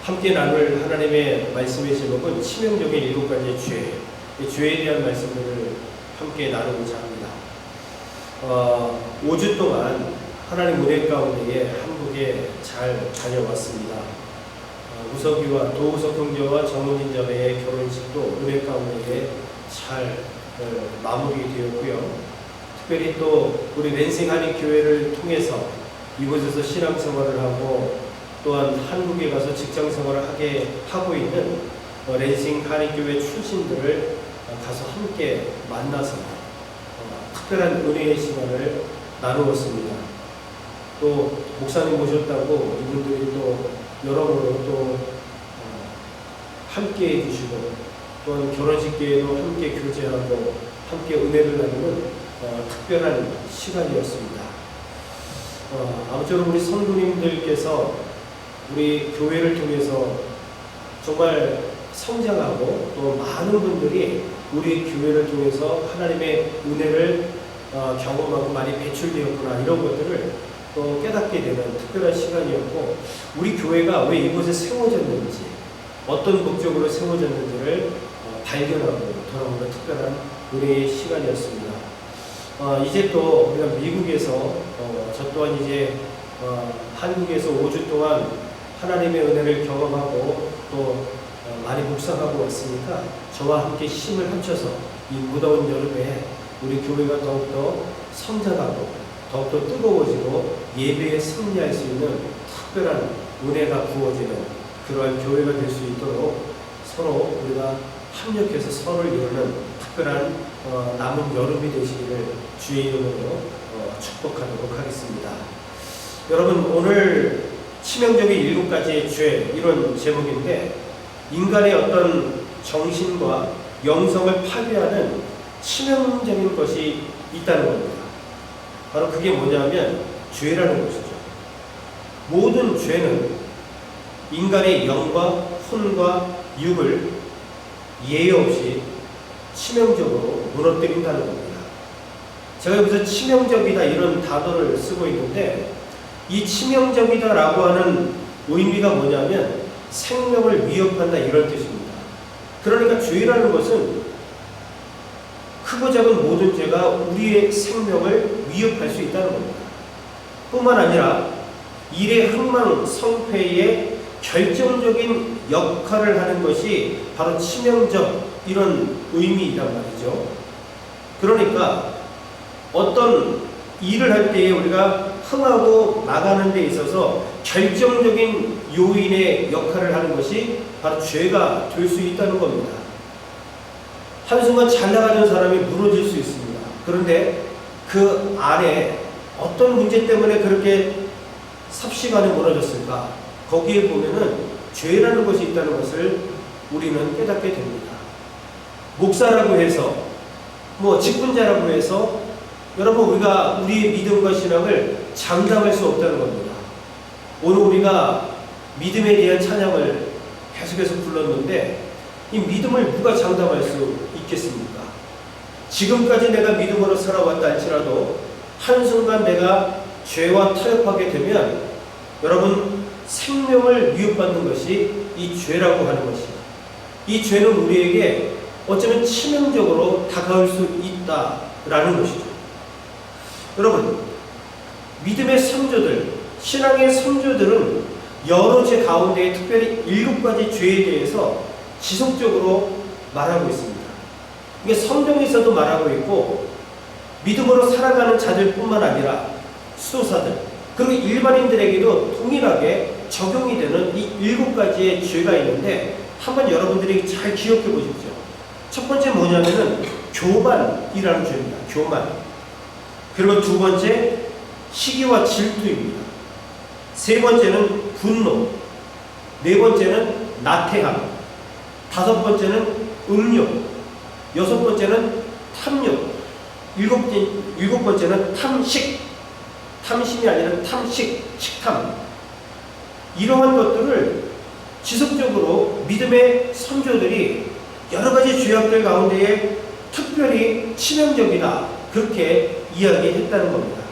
함께 나눌 하나님의 말씀의 제목은 치명적인 7가지의 죄, 이 죄에 대한 말씀들을 함께 나누고자 합니다. 5주 동안 하나님 은혜 가운데에 한국에 잘 다녀왔습니다. 우석이와 도우석 형제와 정은진 자매의 결혼식도 은혜 가운데에 잘 마무리되었고요. 특별히 또 우리 랜싱 한인 교회를 통해서 이곳에서 신앙생활을 하고 또한 한국에 가서 직장생활을 하고 있는 랜싱 한인교회 출신들을 가서 함께 만나서 특별한 은혜의 시간을 나누었습니다. 또 목사님 모셨다고 이분들이 또 여러모로 또 함께 해주시고 또한 결혼식 기회도 함께 교제하고 함께 은혜를 나누는 특별한 시간이었습니다. 아무쪼록 우리 성도님들께서 우리 교회를 통해서 정말 성장하고 또 많은 분들이 우리 교회를 통해서 하나님의 은혜를 경험하고 많이 배출되었구나, 이런 것들을 또 깨닫게 되는 특별한 시간이었고, 우리 교회가 왜 이곳에 세워졌는지, 어떤 목적으로 세워졌는지를 발견하고 돌아보는 특별한 은혜의 시간이었습니다. 이제 또 우리가 미국에서 저 또한 이제 한국에서 5주 동안 하나님의 은혜를 경험하고 또 많이 묵상하고 왔으니까 저와 함께 힘을 합쳐서 이 무더운 여름에 우리 교회가 더욱더 성장하고 더욱더 뜨거워지고 예배에 승리할 수 있는 특별한 은혜가 부어지는 그러한 교회가 될 수 있도록 서로 우리가 협력해서 서로를 이루는 특별한 남은 여름이 되시기를 주의 이름으로 축복하도록 하겠습니다. 여러분, 오늘 치명적인 7가지의 죄, 이런 제목인데, 인간의 어떤 정신과 영성을 파괴하는 치명적인 것이 있다는 겁니다. 바로 그게 뭐냐면 죄라는 것이죠. 모든 죄는 인간의 영과 혼과 육을 예의 없이 치명적으로 무너뜨린다는 겁니다. 제가 여기서 치명적이다 이런 단어를 쓰고 있는데, 이 치명적이다 라고 하는 의미가 뭐냐면 생명을 위협한다, 이런 뜻입니다. 그러니까 죄라는 것은 크고 작은 모든 죄가 우리의 생명을 위협할 수 있다는 겁니다. 뿐만 아니라 일의 흥망성패에 결정적인 역할을 하는 것이 바로 치명적, 이런 의미이란 말이죠. 그러니까 어떤 일을 할 때에 우리가 흥하고 나가는 데 있어서 결정적인 요인의 역할을 하는 것이 바로 죄가 될 수 있다는 겁니다. 한순간 잘 나가는 사람이 무너질 수 있습니다. 그런데 그 안에 어떤 문제 때문에 그렇게 삽시간에 무너졌을까? 거기에 보면은 죄라는 것이 있다는 것을 우리는 깨닫게 됩니다. 목사라고 해서, 직분자라고 해서 여러분, 우리가 우리의 믿음과 신앙을 장담할 수 없다는 겁니다. 오늘 우리가 믿음에 대한 찬양을 계속해서 불렀는데, 이 믿음을 누가 장담할 수 있겠습니까? 지금까지 내가 믿음으로 살아왔다 할지라도 한순간 내가 죄와 타협하게 되면 여러분, 생명을 위협받는 것이 이 죄라고 하는 것이에요. 이 죄는 우리에게 어쩌면 치명적으로 다가올 수 있다라는 것이죠. 여러분, 믿음의 성도들, 신앙의 성도들은 여러 죄 가운데 특별히 7가지 죄에 대해서 지속적으로 말하고 있습니다. 이게 성경에서도 말하고 있고, 믿음으로 살아가는 자들뿐만 아니라 수도사들, 그리고 일반인들에게도 동일하게 적용이 되는 이 7가지의 죄가 있는데, 한번 여러분들이 잘 기억해 보십시오. 첫 번째 뭐냐면은 교만이라는 죄입니다. 교만. 그리고 두 번째, 시기와 질투입니다. 세 번째는 분노. 네 번째는 나태함. 다섯 번째는 음욕. 여섯 번째는 탐욕. 일곱 번째는 탐식. 탐심이 아니라 탐식, 식탐. 이러한 것들을 지속적으로 믿음의 선조들이 여러 가지 죄악들 가운데에 특별히 치명적이다, 그렇게 이야기했다는 겁니다.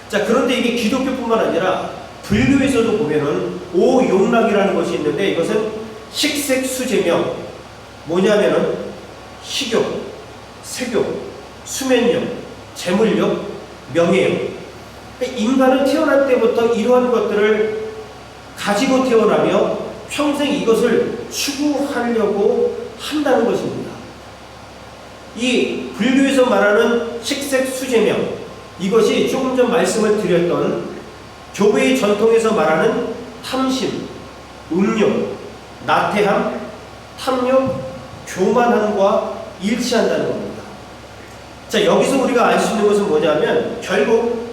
자, 그런데 이게 기독교뿐만 아니라 불교에서도 보면은 오용락이라는 것이 있는데 이것은 식색수재명, 뭐냐면은 식욕, 색욕, 수면욕, 재물욕, 명예욕. 인간은 태어날 때부터 이러한 것들을 가지고 태어나며 평생 이것을 추구하려고 한다는 것입니다. 이 불교에서 말하는 식색수재명, 이것이 조금 전 말씀을 드렸던 교회의 전통에서 말하는 탐심, 음욕, 나태함, 탐욕, 교만함과 일치한다는 겁니다. 자, 여기서 우리가 알 수 있는 것은 뭐냐면 결국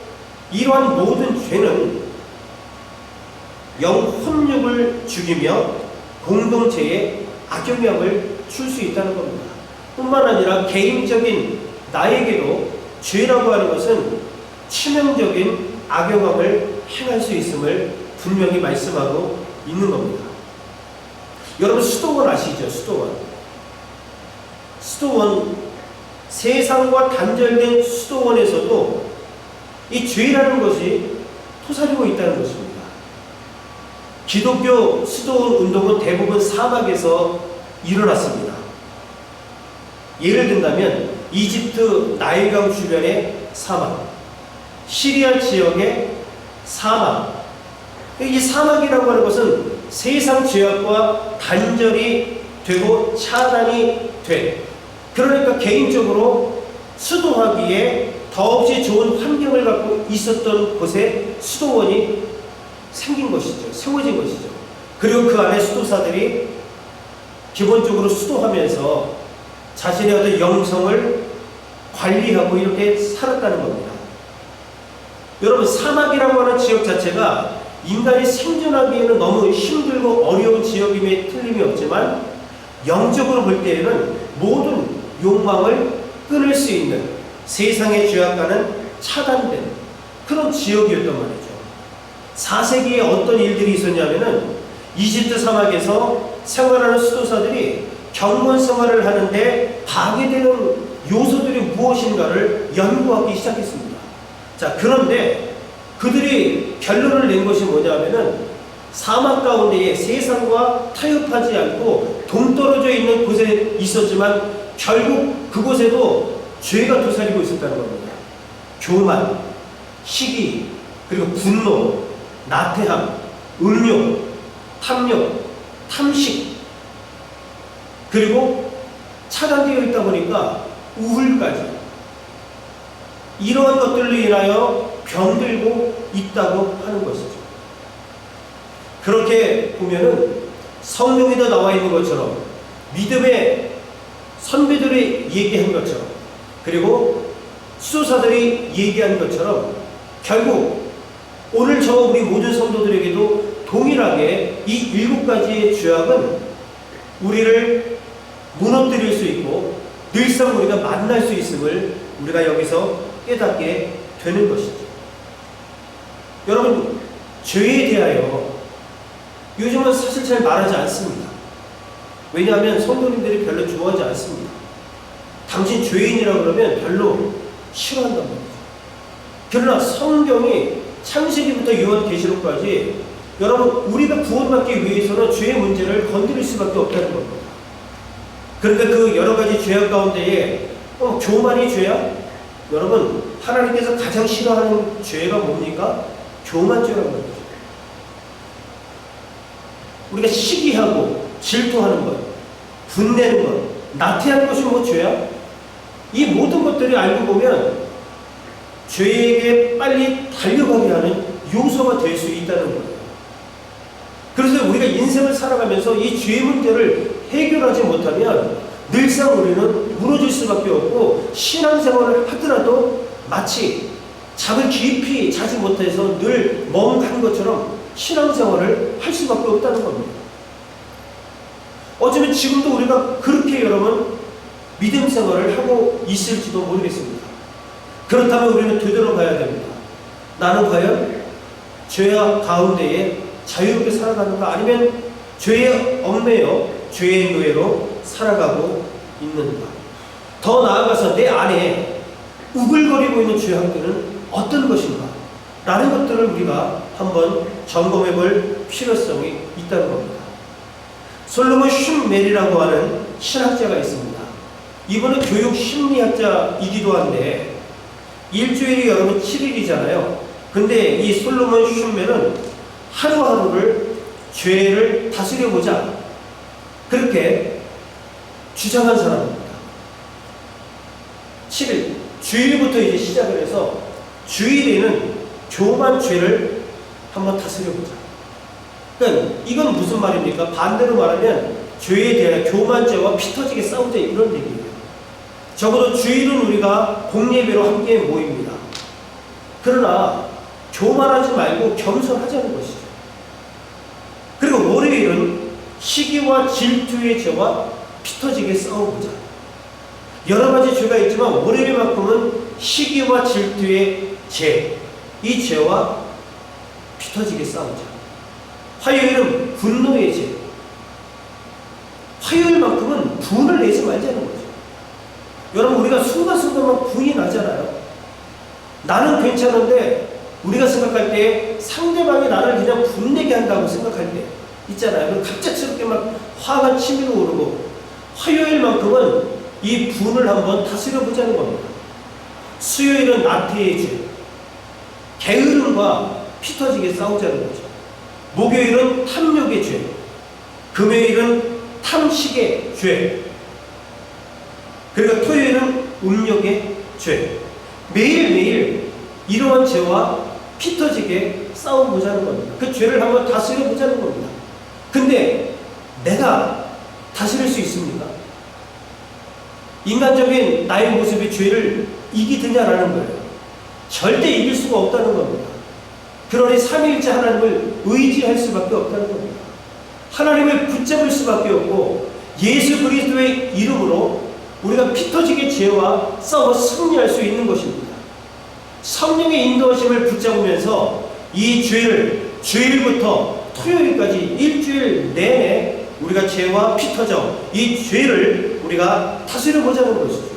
이러한 모든 죄는 영혼육을 죽이며 공동체에 악영향을 줄 수 있다는 겁니다. 뿐만 아니라 개인적인 나에게도 죄라고 하는 것은 치명적인 악영향을 행할 수 있음을 분명히 말씀하고 있는 겁니다. 여러분 수도원 아시죠? 수도원 세상과 단절된 수도원에서도 이 죄라는 것이 토사리고 있다는 것입니다. 기독교 수도원 운동은 대부분 사막에서 일어났습니다. 예를 든다면 이집트 나일강 주변의 사막, 시리아 지역의 사막. 이 사막이라고 하는 것은 세상 죄악과 단절이 되고 차단이 돼. 그러니까 개인적으로 수도하기에 더없이 좋은 환경을 갖고 있었던 곳에 수도원이 생긴 것이죠. 세워진 것이죠. 그리고 그 안에 수도사들이 기본적으로 수도하면서 자신의 어떤 영성을 관리하고 이렇게 살았다는 겁니다. 여러분 사막이라고 하는 지역 자체가 인간이 생존하기에는 너무 힘들고 어려운 지역임에 틀림이 없지만 영적으로 볼 때에는 모든 욕망을 끊을 수 있는 세상의 죄악과는 차단된 그런 지역이었단 말이죠. 4세기에 어떤 일들이 있었냐면은 이집트 사막에서 생활하는 수도사들이 경건 생활을 하는데 방해되는 요소들이 무엇인가를 연구하기 시작했습니다. 자, 그런데 그들이 결론을 낸 것이 뭐냐면은 사막 가운데에 세상과 타협하지 않고 동떨어져 있는 곳에 있었지만 결국 그곳에도 죄가 도사리고 있었다는 겁니다. 교만, 시기, 그리고 분노, 나태함, 음욕, 탐욕, 탐식, 그리고 차단되어 있다 보니까 우울까지 이러한 것들로 인하여 병들고 있다고 하는 것이죠. 그렇게 보면은 성경에도 나와 있는 것처럼 믿음의 선배들이 얘기한 것처럼 그리고 수도사들이 얘기한 것처럼 결국 오늘 저 우리 모든 성도들에게도 동일하게 이 7가지의 죄악은 우리를 무너뜨릴 수 있고 늘상 우리가 만날 수 있음을 우리가 여기서 깨닫게 되는 것이죠. 여러분, 죄에 대하여 요즘은 사실 잘 말하지 않습니다. 왜냐하면 성도님들이 별로 좋아하지 않습니다. 당신 죄인이라고 그러면 별로 싫어한단 말이죠. 그러나 성경이 창세기부터 요한계시록까지 여러분 우리가 구원받기 위해서는 죄의 문제를 건드릴 수밖에 없다는 겁니다. 그런데 그 여러 가지 죄악 가운데에 교만이 죄야? 여러분 하나님께서 가장 싫어하는 죄가 뭡니까? 교만죄라는 거죠. 우리가 시기하고 질투하는 것, 분내는 것, 나태하는 것이 뭐 죄야? 이 모든 것들이 알고 보면 죄에게 빨리 달려가게 하는 요소가 될 수 있다는 거예요. 그래서 우리가 인생을 살아가면서 이 죄 문제를 해결하지 못하면 늘상 우리는 무너질 수밖에 없고 신앙생활을 하더라도 마치 잠을 깊이 자지 못해서 늘 멍한 것처럼 신앙생활을 할 수밖에 없다는 겁니다. 어쩌면 지금도 우리가 그렇게 여러분 믿음 생활을 하고 있을지도 모르겠습니다. 그렇다면 우리는 되돌아봐야 됩니다. 나는 과연 죄악 가운데에 자유롭게 살아가는가 아니면 죄에 얽매여 죄의 노예로 살아가고 있는가. 더 나아가서 내 안에 우글거리고 있는 죄악들은 어떤 것인가 라는 것들을 우리가 한번 점검해 볼 필요성이 있다는 겁니다. 솔로몬 슌멜이라고 하는 신학자가 있습니다. 이분은 교육 심리학자이기도 한데 일주일이 여러분 7일이잖아요. 근데 이 솔로몬 슌멜은 하루하루를 죄를 다스려보자 그렇게 주장한 사람입니다. 7일, 주일부터 이제 시작을 해서 주일에는 교만 죄를 한번 다스려보자. 그러니까 이건 무슨 말입니까? 반대로 말하면 죄에 대한 교만죄와 피 터지게 싸우자 이런 얘기예요. 적어도 주일은 우리가 공예배로 함께 모입니다. 그러나 교만하지 말고 겸손하자는 것이죠. 그리고 월요일은 시기와 질투의 죄와 피 터지게 싸워보자. 여러 가지 죄가 있지만 월요일만큼은 시기와 질투의 죄, 이 죄와 피 터지게 싸우자. 화요일은 분노의 죄. 화요일만큼은 분을 내지 말자는 거죠. 여러분 우리가 순간순간만 분이 나잖아요. 나는 괜찮은데 우리가 생각할 때 상대방이 나를 그냥 분내게 한다고 생각할 때 있잖아요. 그럼 갑작스럽게 막 화가 치밀어 오르고 화요일만큼은 이 분을 한번 다스려 보자는 겁니다. 수요일은 나태의 죄, 게으름과 피 터지게 싸우자는 거죠. 목요일은 탐욕의 죄, 금요일은 탐식의 죄, 그리고 토요일은 음욕의 죄. 매일매일 이러한 죄와 피 터지게 싸워보자는 겁니다. 그 죄를 한번 다스려 보자는 겁니다. 근데 내가 다스릴 수 있습니까? 인간적인 나의 모습이 죄를 이기느냐라는 거예요. 절대 이길 수가 없다는 겁니다. 그러니 삼위일체 하나님을 의지할 수밖에 없다는 겁니다. 하나님을 붙잡을 수밖에 없고 예수 그리스도의 이름으로 우리가 피 터지게 죄와 싸워 승리할 수 있는 것입니다. 성령의 인도하심을 붙잡으면서 이 죄를 주일부터 토요일까지 일주일 내내 우리가 죄와 피 터져 이 죄를 우리가 다스려 보자는 것이죠.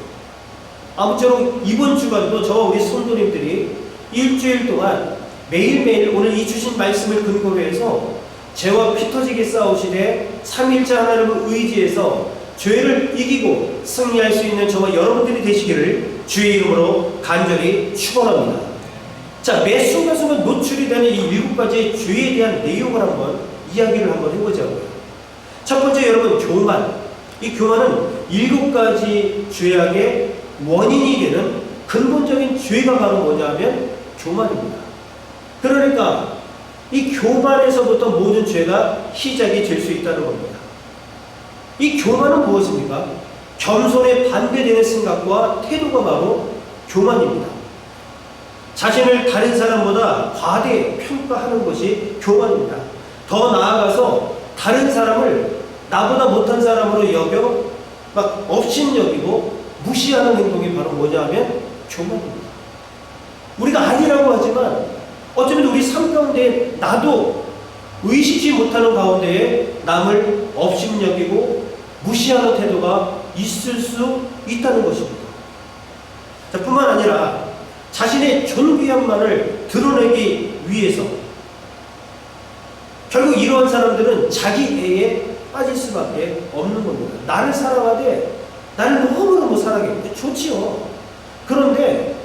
아무쪼록 이번 주간도 저와 우리 성도님들이 일주일 동안 매일매일 오늘 이 주신 말씀을 근거로 해서 죄와 피 터지게 싸우시되 삼위일체 하나님을 의지해서 죄를 이기고 승리할 수 있는 저와 여러분들이 되시기를 주의 이름으로 간절히 축원합니다. 자, 매 순간순간 노출이 되는 이 7가지의 죄에 대한 내용을 한번 이야기를 한번 해보자고요. 첫 번째 여러분, 교만. 이 교만은 7가지 죄악의 원인이 되는 근본적인 죄가 바로 뭐냐면 교만입니다. 그러니까 이 교만에서부터 모든 죄가 시작이 될 수 있다는 겁니다. 이 교만은 무엇입니까? 겸손에 반대되는 생각과 태도가 바로 교만입니다. 자신을 다른 사람보다 과대 평가하는 것이 교만입니다. 더 나아가서 다른 사람을 나보다 못한 사람으로 여겨 막 업신여기고 무시하는 행동이 바로 뭐냐면 교만입니다. 우리가 아니라고 하지만 어쩌면 우리 삶 가운데 나도 의식지 못하는 가운데에 남을 업신여기고 무시하는 태도가 있을 수 있다는 것입니다. 자, 뿐만 아니라 자신의 존귀함만을 드러내기 위해서 결국 이러한 사람들은 자기 애에 빠질 수밖에 없는 겁니다. 나를 사랑하되 나를 너무너무 사랑해. 좋지요. 그런데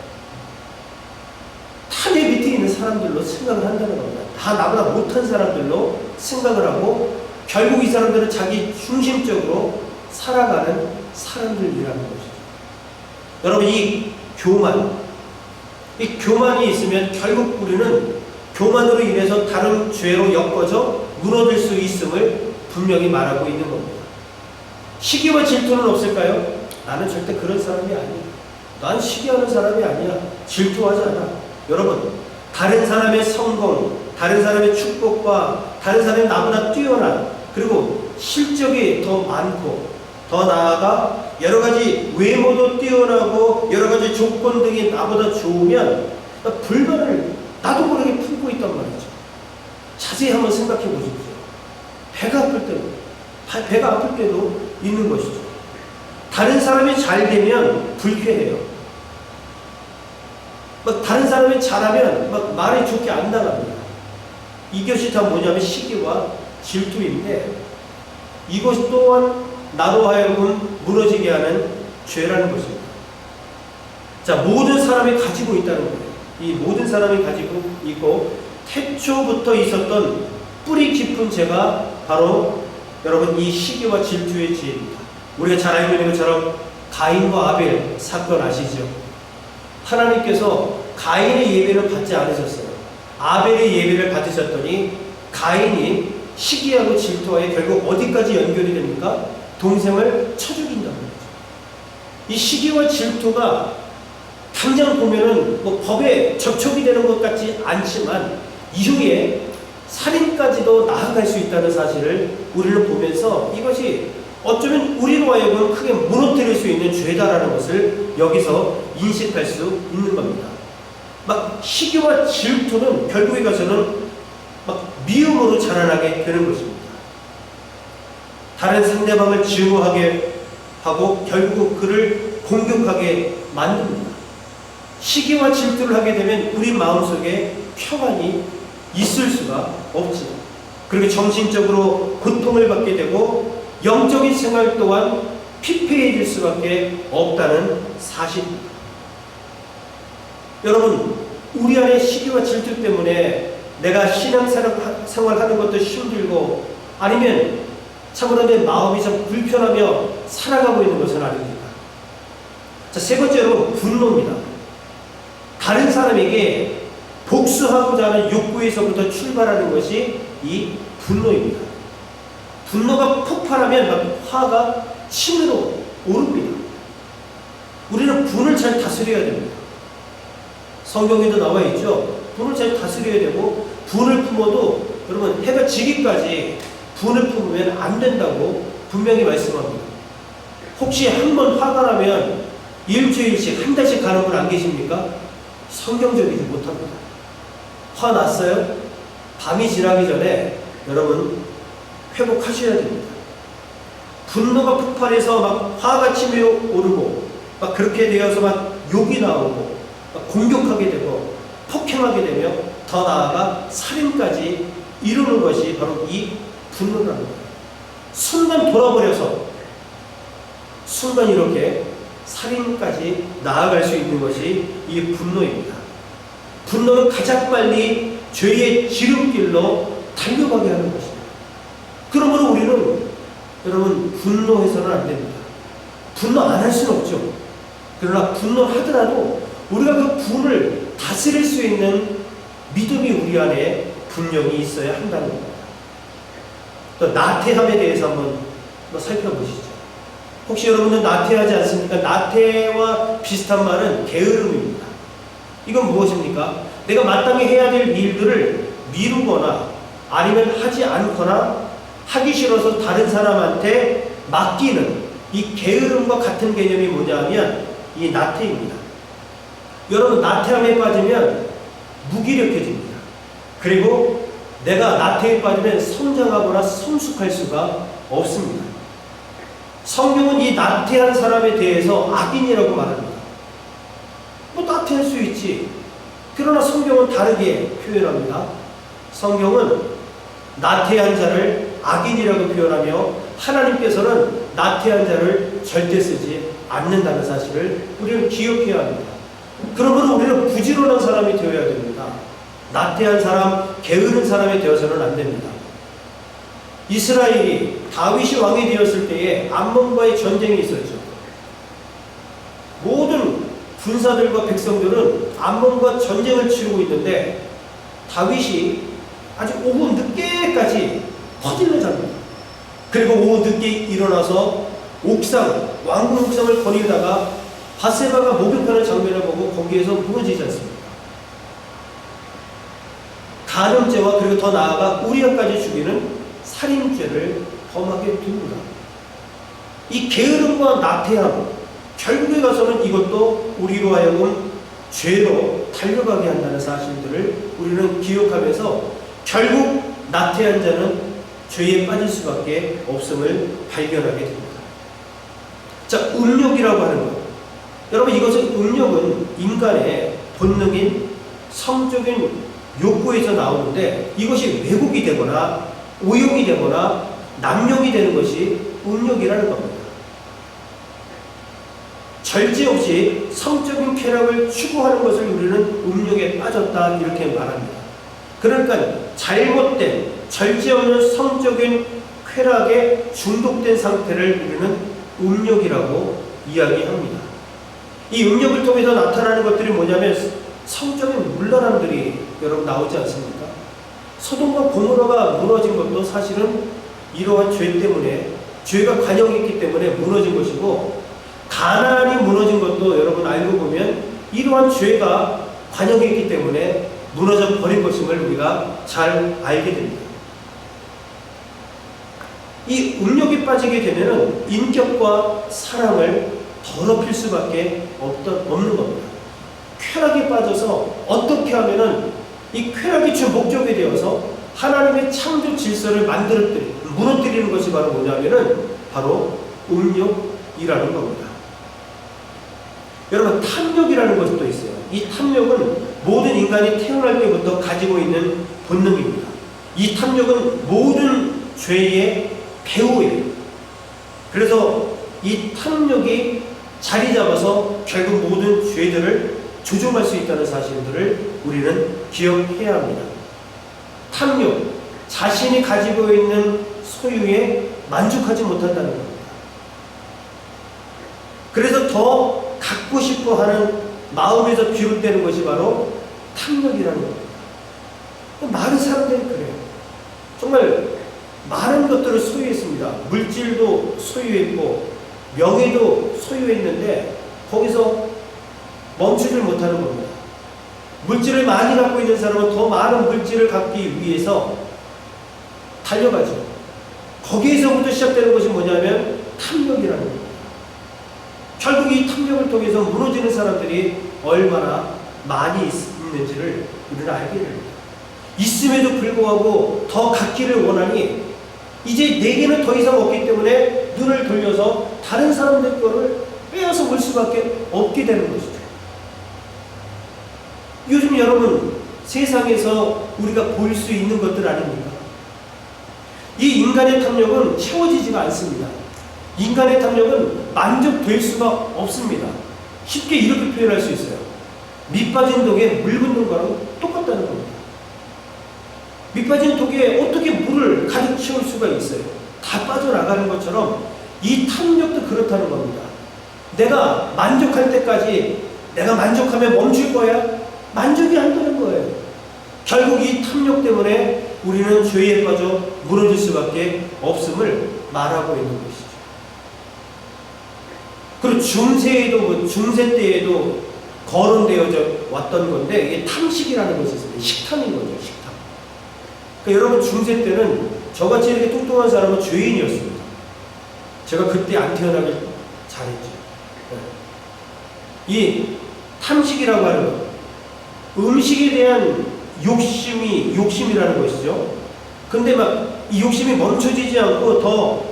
다 내 밑에 있는 사람들로 생각을 한다는 겁니다. 다 나보다 못한 사람들로 생각을 하고 결국 이 사람들은 자기 중심적으로 살아가는 사람들이라는 것이죠. 여러분, 이 교만이 있으면 결국 우리는 교만으로 인해서 다른 죄로 엮어져 무너질 수 있음을 분명히 말하고 있는 겁니다. 시기와 질투는 없을까요? 나는 절대 그런 사람이 아니야. 난 시기하는 사람이 아니야. 질투하지 않아. 여러분, 다른 사람의 성공, 다른 사람의 축복과 다른 사람이 나보다 뛰어난, 그리고 실적이 더 많고 더 나아가 여러 가지 외모도 뛰어나고 여러 가지 조건 등이 나보다 좋으면 불만을 나도 모르게 품고 있단 말이죠. 자세히 한번 생각해 보십시오. 배가 아플 때도 있는 것이죠. 다른 사람이 잘 되면 불쾌해요. 다른 사람이 잘하면 말이 좋게 안 나갑니다. 이것이 다 뭐냐면 시기와 질투인데, 이것 또한 나로 하여금 무너지게 하는 죄라는 것입니다. 자, 모든 사람이 가지고 있다는 거예요. 이 모든 사람이 가지고 있고 태초부터 있었던 뿌리 깊은 죄가 바로 여러분 이 시기와 질투의 죄입니다. 우리가 잘 알고 있는 것처럼 가인과 아벨 사건 아시죠? 하나님께서 가인의 예배를 받지 않으셨어요. 아벨의 예배를 받으셨더니 가인이 시기하고 질투하여 결국 어디까지 연결이 됩니까? 동생을 쳐 죽인다는 거죠. 이 시기와 질투가 당장 보면은 뭐 법에 접촉이 되는 것 같지 않지만 이후에 살인까지도 나아갈 수 있다는 사실을 우리는 보면서 이것이 어쩌면 우리로 하여금 크게 무너뜨릴 수 있는 죄다라는 것을 여기서 인식할 수 있는 겁니다. 막 시기와 질투는 결국에 가서는 막 미움으로 자라나게 되는 것입니다. 다른 상대방을 증오하게 하고 결국 그를 공격하게 만듭니다. 시기와 질투를 하게 되면 우리 마음속에 평안이 있을 수가 없죠. 그리고 정신적으로 고통을 받게 되고 영적인 생활 또한 피폐해질 수밖에 없다는 사실입니다. 여러분, 우리 안에 시기와 질투 때문에 내가 신앙생활하는 것도 힘들고 아니면 참으로 내 마음이 좀 불편하며 살아가고 있는 것은 아닙니다. 자, 세 번째로 분노입니다. 다른 사람에게 복수하고자 하는 욕구에서부터 출발하는 것이 이 분노입니다. 분노가 폭발하면 화가 치밀어 오릅니다. 우리는 분을 잘 다스려야 됩니다. 성경에도 나와 있죠. 분을 잘 다스려야 되고 분을 품어도 여러분 해가 지기까지 분을 품으면 안 된다고 분명히 말씀합니다. 혹시 한 번 화가 나면 일주일씩 한 달씩 가는 분 안 계십니까? 성경적이지 못합니다. 화 났어요? 밤이 지나기 전에 여러분 회복하셔야 됩니다. 분노가 폭발해서 막 화가 치밀어 오르고 막 그렇게 되어서 막 욕이 나오고 막 공격하게 되고 폭행하게 되며 더 나아가 살인까지 이루는 것이 바로 이 분노라는 거예요. 순간 돌아버려서 순간 이렇게 살인까지 나아갈 수 있는 것이 이 분노입니다. 분노는 가장 빨리 죄의 지름길로 달려가게 하는 것입니다. 그러므로 우리는 여러분 분노해서는 안 됩니다. 분노 안 할 수는 없죠. 그러나 분노하더라도 우리가 그 분을 다스릴 수 있는 믿음이 우리 안에 분명히 있어야 한다는 겁니다. 또 나태함에 대해서 한번 살펴보시죠. 혹시 여러분은 나태하지 않습니까? 나태와 비슷한 말은 게으름입니다. 이건 무엇입니까? 내가 마땅히 해야 될 일들을 미루거나 아니면 하지 않거나 하기 싫어서 다른 사람한테 맡기는 이 게으름과 같은 개념이 뭐냐 하면 이 나태입니다. 여러분 나태함에 빠지면 무기력해집니다. 그리고 내가 나태에 빠지면 성장하거나 성숙할 수가 없습니다. 성경은 이 나태한 사람에 대해서 악인이라고 말합니다. 뭐 나태할 수 있지. 그러나 성경은 다르게 표현합니다. 성경은 나태한 자를 악인이라고 표현하며 하나님께서는 나태한 자를 절대 쓰지 않는다는 사실을 우리는 기억해야 합니다. 그러므로 우리는 부지런한 사람이 되어야 됩니다. 나태한 사람, 게으른 사람이 되어서는 안 됩니다. 이스라엘이 다윗이 왕이 되었을 때에 암몬과의 전쟁이 있었죠. 모든 군사들과 백성들은 암몬과 전쟁을 치르고 있는데 다윗이 아주 오후 늦게까지 퍼질러 잡니다. 그리고 오후 늦게 일어나서 옥상, 왕궁 옥상을 거닐다가 바세바가 목욕하는 장면을 보고 거기에서 무너지지 않습니다. 간음죄와 그리고 더 나아가 우리아까지 죽이는 살인죄를 범하게 됩니다. 이 게으름과 나태함, 결국에 가서는 이것도 우리로 하여금 죄로 달려가게 한다는 사실들을 우리는 기억하면서 결국 나태한 자는 죄에 빠질 수밖에 없음을 발견하게 됩니다. 자, 음욕이라고 하는 것. 여러분 이것은 음욕은 인간의 본능인 성적인 욕구에서 나오는데 이것이 왜곡이 되거나 오용이 되거나 남용이 되는 것이 음욕이라는 겁니다. 절제 없이 성적인 쾌락을 추구하는 것을 우리는 음욕에 빠졌다 이렇게 말합니다. 그러니까 잘못된 절제 없는 성적인 쾌락에 중독된 상태를 우리는 음욕이라고 이야기합니다. 이 음욕을 통해서 나타나는 것들이 뭐냐면 성적인 물러남들이 여러분 나오지 않습니까? 소돔과 고모라가 무너진 것도 사실은 이러한 죄 때문에, 죄가 관영했기 때문에 무너진 것이고, 가나안이 무너진 것도 여러분 알고 보면 이러한 죄가 관영했기 때문에 무너져 버린 것임을 우리가 잘 알게 됩니다. 이 음욕에 빠지게 되면 인격과 사랑을 더럽힐 수밖에 없는 겁니다. 쾌락에 빠져서 어떻게 하면은 이 쾌락이 주 목적이 되어서 하나님의 창조 질서를 무너뜨리는 것이 바로 뭐냐면은 바로 음욕이라는 겁니다. 여러분, 탐욕이라는 것도 있어요. 이 탐욕은 모든 인간이 태어날 때부터 가지고 있는 본능입니다. 이 탐욕은 모든 죄의 배후예요. 그래서 이 탐욕이 자리 잡아서 결국 모든 죄들을 조종할 수 있다는 사실들을 우리는 기억해야 합니다. 탐욕, 자신이 가지고 있는 소유에 만족하지 못한다는 겁니다. 그래서 더 갖고 싶어 하는 마음에서 비롯되는 것이 바로 탐욕이라는 겁니다. 많은 사람들이 그래요. 정말 많은 것들을 소유했습니다. 물질도 소유했고 명예도 소유했는데 거기서 멈추질 못하는 겁니다. 물질을 많이 갖고 있는 사람은 더 많은 물질을 갖기 위해서 달려가죠. 거기에서부터 시작되는 것이 뭐냐면 탐욕이라는 겁니다. 결국 이 탐욕을 통해서 무너지는 사람들이 얼마나 많이 있는지를 우리는 알게 됩니다. 있음에도 불구하고 더 갖기를 원하니 이제 내게는 더 이상 없기 때문에 눈을 돌려서 다른 사람들 거를 빼앗아 볼 수밖에 없게 되는 것이죠. 요즘 여러분 세상에서 우리가 볼 수 있는 것들 아닙니까? 이 인간의 탐욕은 채워지지가 않습니다. 인간의 탐욕은 만족될 수가 없습니다. 쉽게 이렇게 표현할 수 있어요. 밑 빠진 독에 물 붓는 거랑 똑같다는 겁니다. 밑 빠진 독에 어떻게 물을 가득 채울 수가 있어요? 다 빠져나가는 것처럼 이 탐욕도 그렇다는 겁니다. 내가 만족할 때까지 내가 만족하면 멈출 거야? 만족이 안 되는 거예요. 결국 이 탐욕 때문에 우리는 죄에 빠져 무너질 수밖에 없음을 말하고 있는 것이죠. 그리고 중세 때에도 거론되어져 왔던 건데 이게 탐식이라는 것이 있습니다. 식탐인 거죠. 식탐. 그러니까 여러분 중세 때는 저같이 이렇게 뚱뚱한 사람은 죄인이었습니다. 제가 그때 안 태어나길 잘했죠. 이 탐식이라고 하는 것, 음식에 대한 욕심이라는 것이죠. 근데 막 이 욕심이 멈춰지지 않고 더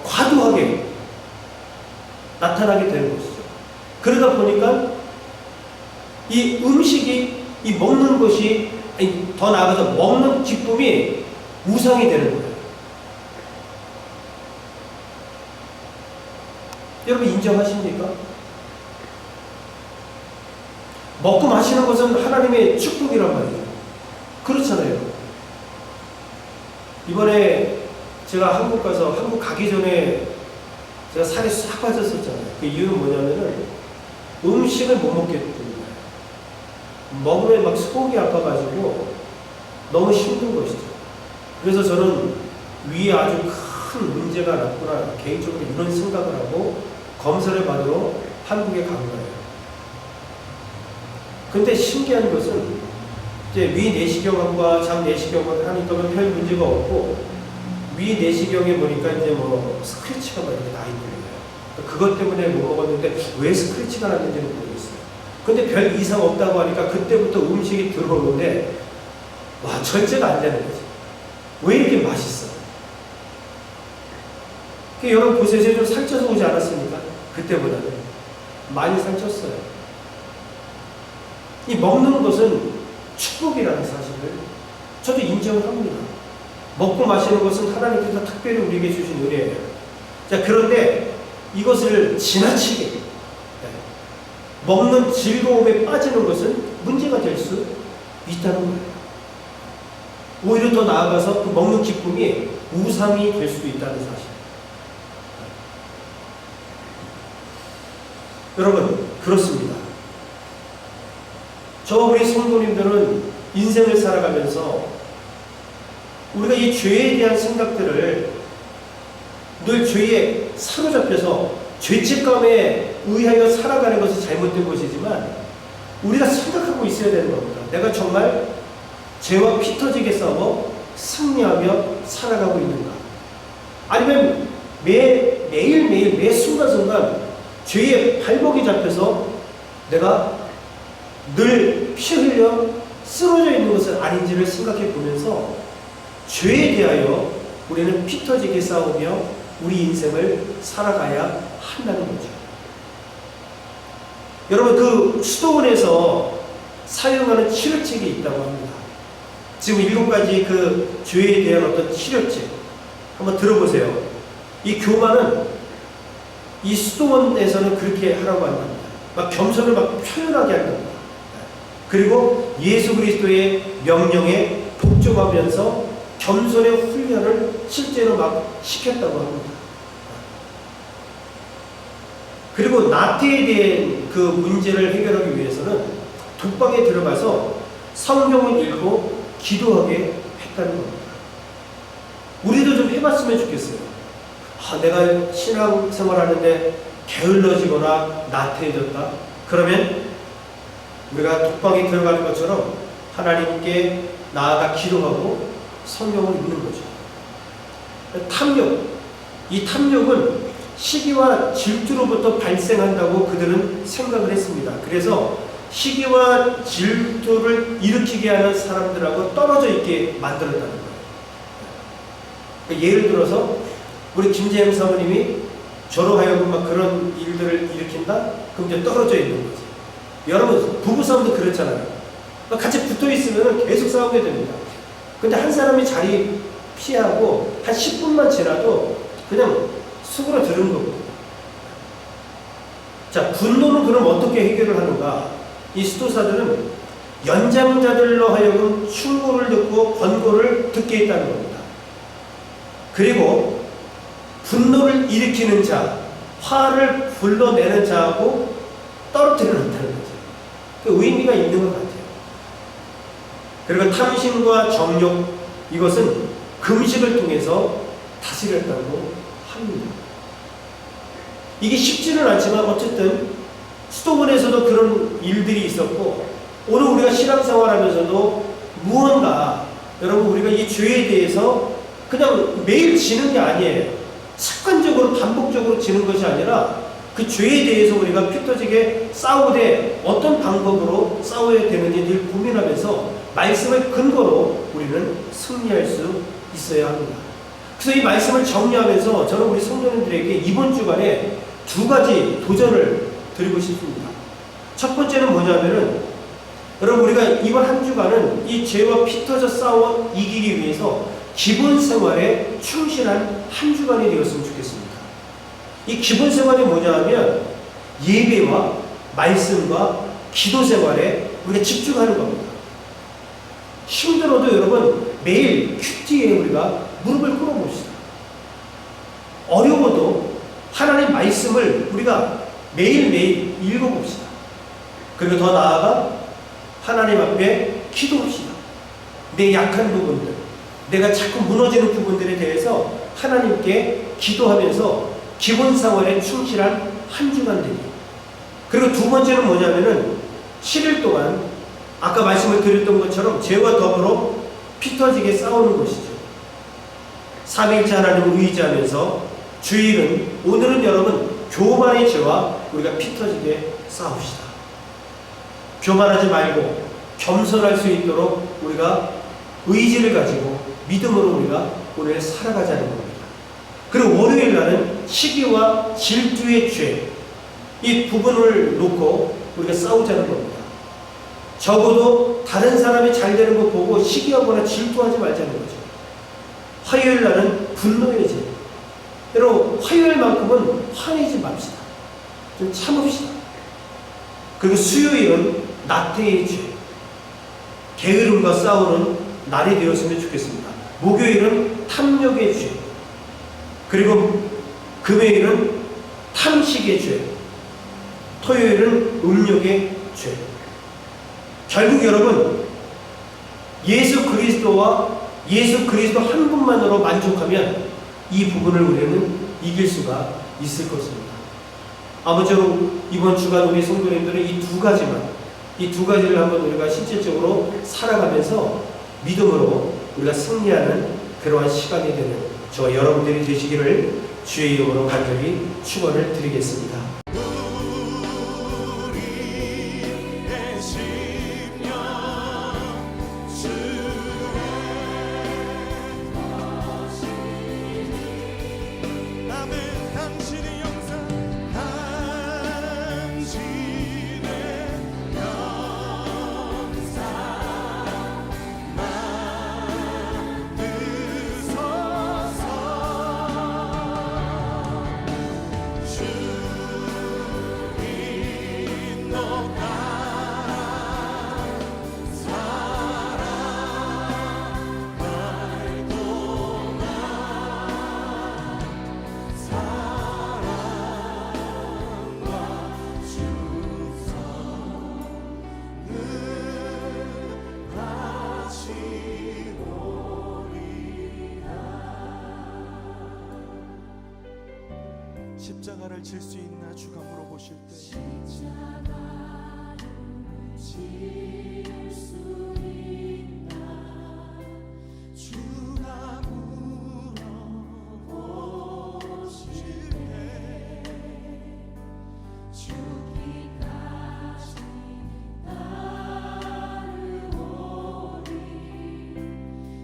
과도하게 나타나게 되는 것이죠. 그러다 보니까 이 음식이, 이 먹는 것이, 더 나아가서 먹는 기쁨이 우상이 되는 거예요. 여러분 인정하십니까? 먹고 마시는 것은 하나님의 축복이란 말이에요. 그렇잖아요. 이번에 제가 한국 가기 전에 제가 살이 싹 빠졌었잖아요. 그 이유는 뭐냐면은 음식을 못 먹겠거든요. 먹으면 막 속이 아파가지고 너무 힘든 것이죠. 그래서 저는 위에 아주 큰 문제가 났구나, 개인적으로 이런 생각을 하고 검사를 받으러 한국에 간 거예요. 근데 신기한 것은 이제 위 내시경과 장 내시경을 하니까 별 문제가 없고 위 내시경에 보니까 이제 뭐 스크래치가 막 이렇게 나 있는 거예요. 그것 때문에 못 먹었는데 왜 스크래치가 났는지는 모르겠어요. 근데 별 이상 없다고 하니까 그때부터 음식이 들어오는데 와, 절제가 안 되는 거지. 왜 이렇게 맛있어? 여러분 보세요. 제가 좀 살쪄서 오지 않았습니까? 그때보다는 많이 살쪘어요. 이 먹는 것은 축복이라는 사실을 저도 인정을 합니다. 먹고 마시는 것은 하나님께서 특별히 우리에게 주신 은혜예요. 자, 그런데 이것을 지나치게 먹는 즐거움에 빠지는 것은 문제가 될 수 있다는 거예요. 오히려 더 나아가서 그 먹는 기쁨이 우상이 될 수도 있다는 사실. 여러분, 그렇습니다. 저와 우리 성도님들은 인생을 살아가면서 우리가 이 죄에 대한 생각들을 늘 죄에 사로잡혀서 죄책감에 의하여 살아가는 것이 잘못된 것이지만 우리가 생각하고 있어야 되는 겁니다. 내가 정말 죄와 피 터지게 싸워 승리하며 살아가고 있는가? 아니면 매일매일 매 순간순간 죄에 발목이 잡혀서 내가 늘 피 흘려 쓰러져 있는 것은 아닌지를 생각해 보면서 죄에 대하여 우리는 피 터지게 싸우며 우리 인생을 살아가야 한다는 거죠. 여러분, 그 수도원에서 사용하는 치료책이 있다고 합니다. 지금 7가지 그 죄에 대한 어떤 치료책 한번 들어보세요. 이 교만은 이 수도원에서는 그렇게 하라고 한답니다. 막 겸손을 막 표현하게 한답니다. 그리고 예수 그리스도의 명령에 복종하면서 겸손의 훈련을 실제로 막 시켰다고 합니다. 그리고 나태에 대한 그 문제를 해결하기 위해서는 독방에 들어가서 성경을 읽고 기도하게 했다는 겁니다. 우리도 좀 해봤으면 좋겠어요. 내가 신앙생활 하는데 게을러지거나 나태해졌다. 그러면 우리가 독방에 들어가는 것처럼 하나님께 나아가 기도하고 성경을 읽는 거죠. 탐욕. 이 탐욕은 시기와 질투로부터 발생한다고 그들은 생각을 했습니다. 그래서 시기와 질투를 일으키게 하는 사람들하고 떨어져 있게 만들었다는 거예요. 예를 들어서 우리 김재영 사모님이 저로 하여금 막 그런 일들을 일으킨다? 그럼 이제 떨어져 있는 거지. 여러분, 부부싸움도 그렇잖아요. 같이 붙어 있으면 계속 싸우게 됩니다. 근데 한 사람이 자리 피하고 한 10분만 지나도 그냥 수그러드는 거거든요. 자, 분노는 그럼 어떻게 해결을 하는가? 이 수도사들은 연장자들로 하여금 충고를 듣고 권고를 듣게 했다는 겁니다. 그리고 분노를 일으키는 자, 화를 불러내는 자하고 떨어뜨려 놓다는 거죠. 그 의미가 있는 것 같아요. 그리고 탐심과 정욕, 이것은 금식을 통해서 다스렸다고 합니다. 이게 쉽지는 않지만 어쨌든 수도원에서도 그런 일들이 있었고, 오늘 우리가 신앙생활하면서도 무언가, 여러분, 우리가 이 죄에 대해서 그냥 매일 지는 게 아니에요. 습관적으로 반복적으로 지는 것이 아니라 그 죄에 대해서 우리가 피 터지게 싸우되 어떤 방법으로 싸워야 되는지 늘 고민하면서 말씀을 근거로 우리는 승리할 수 있어야 합니다. 그래서 이 말씀을 정리하면서 저는 우리 성도님들에게 이번 주간에 2가지 도전을 드리고 싶습니다. 첫 번째는 뭐냐면은, 여러분, 우리가 이번 한 주간은 이 죄와 피 터져 싸워 이기기 위해서 기본 생활에 충실한 한 주간이 되었으면 좋겠습니다. 이 기본 생활이 뭐냐 하면 예배와 말씀과 기도 생활에 우리가 집중하는 겁니다. 힘들어도 여러분 매일 큐티에 우리가 무릎을 꿇어봅시다. 어려워도 하나님 말씀을 우리가 매일매일 읽어봅시다. 그리고 더 나아가 하나님 앞에 기도합시다. 내 약한 부분들, 내가 자꾸 무너지는 부분들에 대해서 하나님께 기도하면서 기본 생활에 충실한 한 주간 되기. 그리고 2번째는 뭐냐면은 7일 동안 아까 말씀을 드렸던 것처럼 죄와 더불어 피 터지게 싸우는 것이죠. 삼위일체 하나님을 의지하면서 주일은, 오늘은 여러분 교만의 죄와 우리가 피 터지게 싸웁시다. 교만하지 말고 겸손할 수 있도록 우리가 의지를 가지고 믿음으로 우리가 오늘 살아가자는 겁니다. 그리고 월요일 날은 시기와 질투의 죄, 이 부분을 놓고 우리가 싸우자는 겁니다. 적어도 다른 사람이 잘 되는 거 보고 시기하거나 질투하지 말자는 거죠. 화요일 날은 분노의 제. 여러분, 화요일만큼은 화내지 맙시다. 좀 참읍시다. 그리고 수요일은 나태의 죄. 게으름과 싸우는 날이 되었으면 좋겠습니다. 목요일은 탐욕의 죄. 그리고 금요일은 탐식의 죄. 토요일은 음욕의 죄. 결국 여러분, 예수 그리스도 한 분만으로 만족하면 이 부분을 우리는 이길 수가 있을 것입니다. 아무쪼록 이번 주간 우리 성도님들은 이 두 가지를 한번 우리가 실질적으로 살아가면서 믿음으로 우리가 승리하는 그러한 시간이 되는 저와 여러분들이 되시기를 주의 이름으로 간절히 축원을 드리겠습니다. 십자가를 질 수 있나 주가 물어보실 때 십자가를 질 수 있나 주가 물어보실 때 죽기까지 따르오리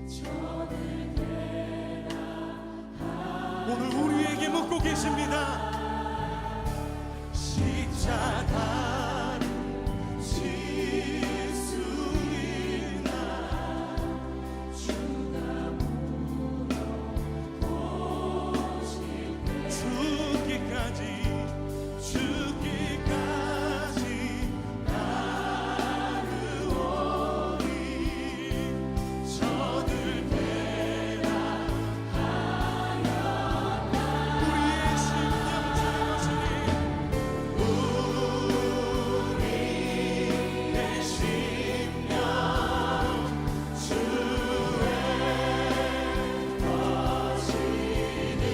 저를 대라 오늘 우리에게 묻고 계십니다. 십자가를 질 수 있나 주가 물어보실 때 죽기까지 따르오리 저들 대라 하였다. 우리의 심령 찾으시니 우리의 심령 주의 것이니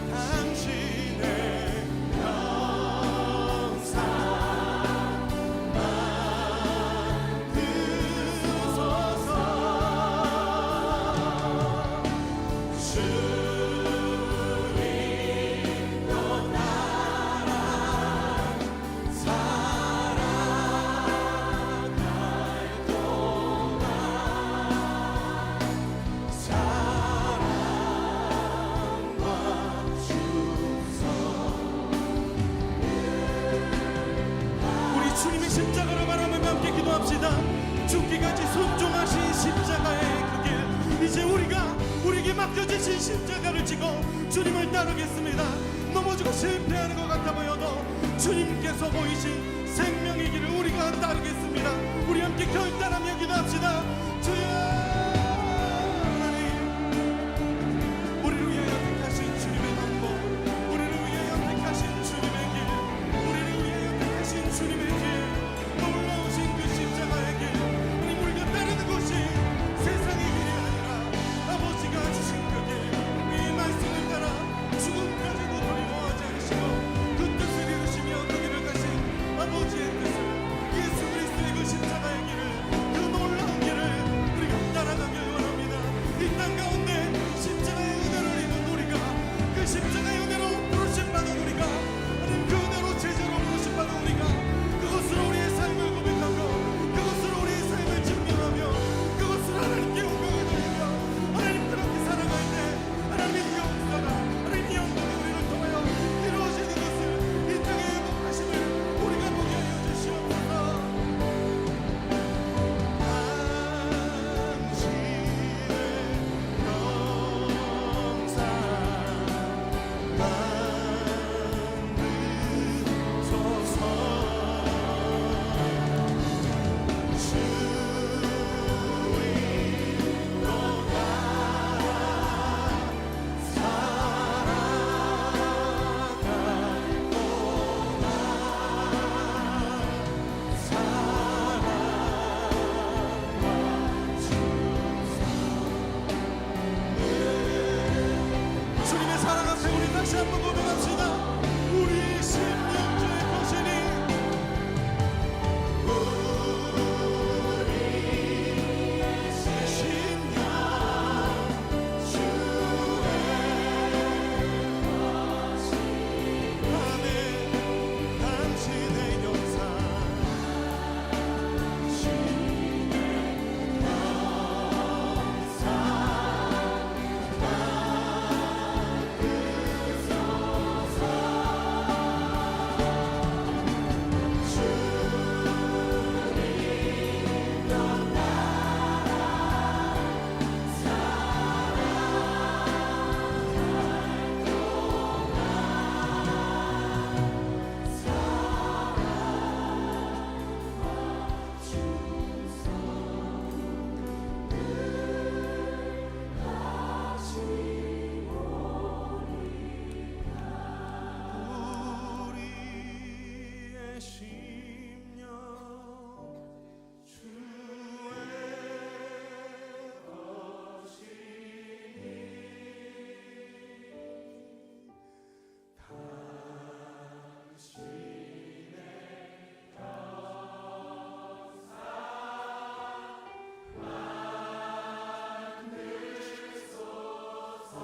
당신의 영상 만드소서. 주님도 따라 살아갈 동안 사랑과 충성. 우리 주님의 십자가를 바라보며 함께 기도합시다. 죽기까지 순종하신 십자가의 그 길, 이제 우리에게 맡겨주신 십자가를 지고 주님을 따르겠습니다. 넘어지고 실패하는 것 같아 보여도 주님께서 보이신 생명의 길을 우리가 따르겠습니다. 우리 함께 결단하며 기도합시다. 주여 하나님, 우리를 위하여 택하신 주님의 방법, 우리를 위하여 택하신 주님의 길, 우리를 위하여 택하신 주님의 길, 놀라우신 그 십자가의 길, 우리가 따르는 것이 세상의 길이 아니라 아버지가 주신 그 길, 이 말씀을 따라 죽음까지도 두려워하지 않으시고 그 뜻을 이루시며 그 길을 가신 아버지의 뜻을, 예수 그리스도의 그 십자가의 길을, 그 놀라운 다시 한번 고백합시다. 우리 심령주의 것이니 우리의 심령 주의 아멘. 당신의 영상 우리의 심령 주의 것이니 당신의 영상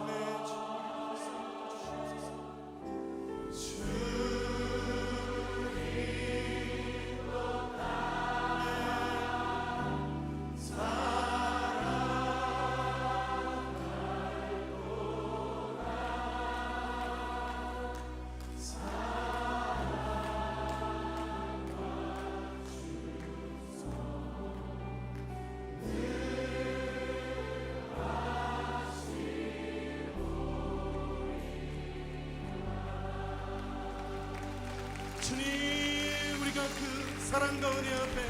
내 주님, 우리가 그 사랑과 은혜 앞에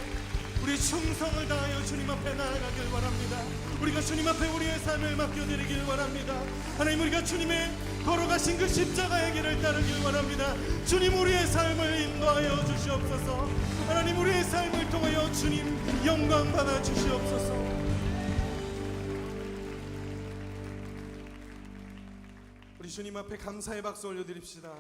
우리 충성을 다하여 주님 앞에 나아가길 원합니다. 우리가 주님 앞에 우리의 삶을 맡겨드리길 원합니다. 하나님, 우리가 주님의 걸어가신 그 십자가의 길을 따르길 원합니다. 주님, 우리의 삶을 인도하여 주시옵소서. 하나님, 우리의 삶을 통하여 주님 영광 받아 주시옵소서. 우리 주님 앞에 감사의 박수 올려드립시다.